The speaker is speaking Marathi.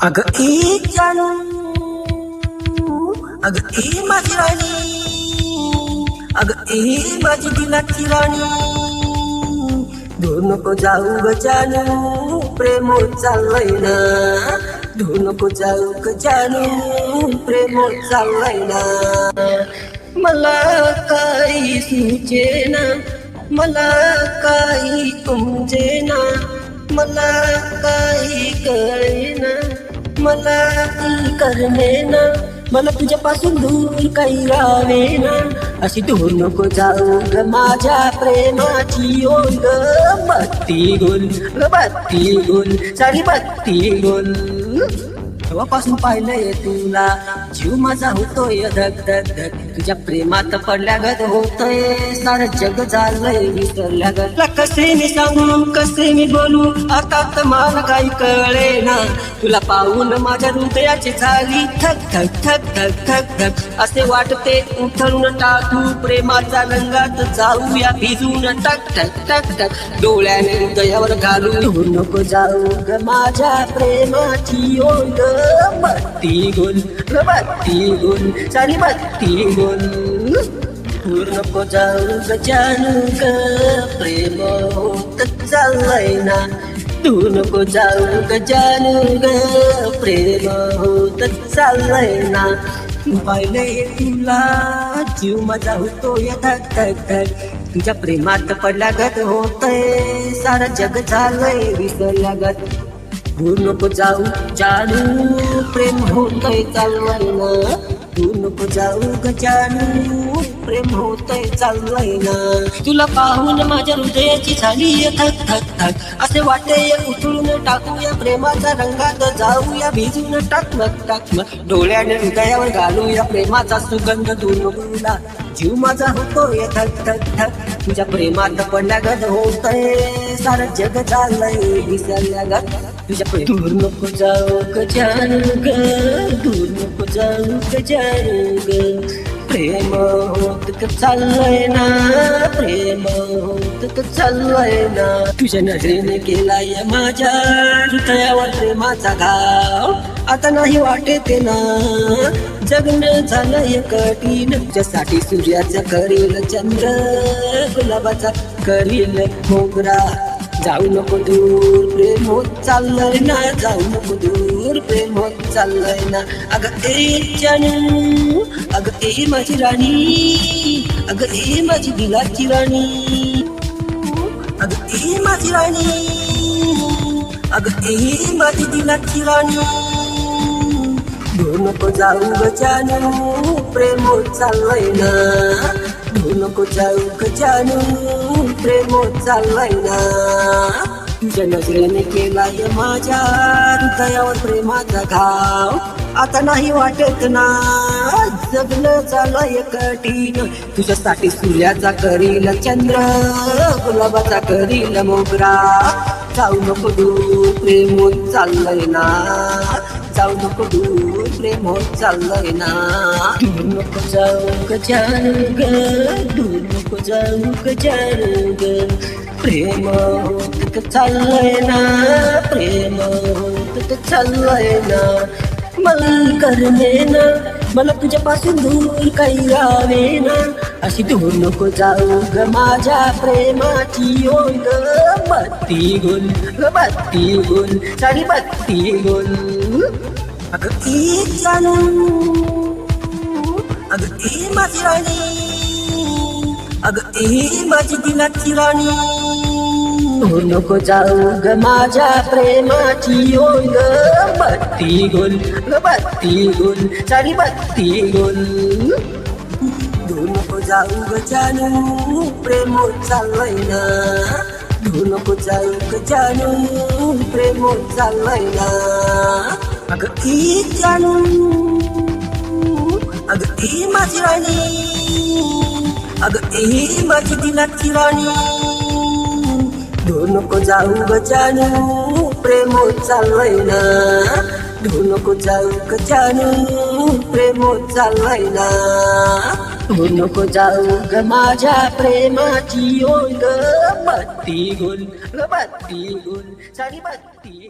अगं ए जानू, अगं ए माझी राणी, अगं ए माझी दिलाची राणी, दूर नको जाऊ ग जानू, प्रेम चाललंय ना, दूर नको जाऊ ग जानू, प्रेम चाललंय ना. मला काही सुचेना, मला काही समजेना, मला काही कळेना, मला ती करमेना, मला तुझ्यापासून दूर काही राहावेना. अशी दूर नको जाऊ ग माझ्या प्रेमाची ओळ ग, बत्ती गुल ग बत्ती गुल, सारी बत्ती गुल. तेव्हापासून पाहिलंय तुला, जीव माझा होतोय धक धक धक, तुझ्या प्रेमात पडल्यागत होतोय, सारं जग झालंय विसरल्यागत. कसे मी सांगू कसे मी बोलू, आता तर मला काही कळेना, तुला पाहून माझ्या हृदयाची झाली थक थक थक थक थक थक. असे वाटते उठून टाकू प्रेमाच्या रंगात, जाऊया भिजून टक टक टक टक, डोळ्याने हृदयावर घालू. दूर नको जाऊ ग माझ्या प्रेमाची ओळ ग, बत्ती गुल ग बत्ती गुल, सारी बत्ती गुल. दूर नको जाऊ ग जानू ग, प्रेम होत चाललंय ना, दूर नको जाऊ ग जानू ग, प्रेम होत चाललंय ना. पाहिलंय तुला, जीव माझा होतोय धक धक धक, तुझ्या प्रेमात पडल्यागत होतंय, सारं जग झालंय विसरल्यागत. दूर नको जाऊ जानू, प्रेम होतंय चाललंय ना, दूर नको जाऊ ग जानू, प्रेम होतंय चाललंय ना. तुला पाहून माझ्या हृदयाची झाली थक थक थक, असे वाटे उचलून टाकूया प्रेमाच्या रंगात, जाऊया भिजून टाकमक टाकमक, डोळ्याने हृदयावर घालूया प्रेमाचा सुगंध. दूर नको, जीव माझा होतोय धक धक धक, तुझ्या प्रेमात पडल्यागत होतंय, सारं जग झालंय विसरल्यागत. तुझ्या दूर नको जाऊ ग जानू ग, दूर नको जाऊ ग जानू ग, प्रेम होत चाललंय ना, प्रेम होत चाललंय ना. तुझ्या नजरेने केलाय माझ्या हृदयावर प्रेमाचा घाव, आता नाही वाटते ना, जगणं झालंय कठीण, तुझ्यासाठी सूर्याचा करील चंद्र, गुलाबाचा करील मोगरा. जाऊ नको दूर प्रेम होत चाललंय ना, जाऊ नको दूर प्रेम होत चाललंय ना. अगं ए जानू, अगं ए माझी राणी, अगं ए माझी दिलाची राणी, अगं ए माझी राणी, अगं ए माझी दिलाची राणी. दूर नको जाऊ ग जानू, प्रेम होत चाललंय ना, दूर नको जाऊ ग जानू, प्रेम होत चाललंय ना. तुझ्या नजरेने केलाय माझ्या हृदयावर प्रेमाचा घाव, आता नाही वाटत ना, जगणं झालंय कठीण, तुझ्यासाठी सूर्याचा करील चंद्र, गुलाबाचा करील मोगरा. जाऊ नको दूर प्रेम होत चाललंय ना, जाऊ नको दूर प्रेम होत चाललंय ना. दूर नको जाऊ ग जानू ग, दूर नको जाऊ ग जानू ग, प्रेम होत चाललंय ना, प्रेम होत चाललंय ना. मला करमेना, मला तुझ्यापासून दूर काही राहावेना, अशी दूर नको जाऊ ग माझ्या प्रेमाची ओळ ग, बत्ती गुल ग बत्ती गुल, सारी बत्ती गुल. अगं ए जानू, अगं ए माझी राणी, अगं ए माझी दिलाची राणी, दूर नको जाऊ ग माझ्या प्रेमाची ओळ ग, बत्ती गुल ग बत्ती गुल, सारी बत्ती गुल. दूर नको जाऊ ग जानू, प्रेम होत चाललंय ना, दूर नको जाऊ ग जानू, प्रेम होत चाललंय ना. अगं ए जानू, अगं ए माझी राणी, अगं ए माझी दिलाची राणी. दूर नको जाऊ ग जानू, प्रेम होत चाललंय ना, दूर नको जाऊ ग जानू, प्रेम होत चाललंय ना. दूर नको जाऊ ग माझ्या प्रेमाची ओळ ग, बत्ती गुल ग बत्ती गुल, सारी बत्ती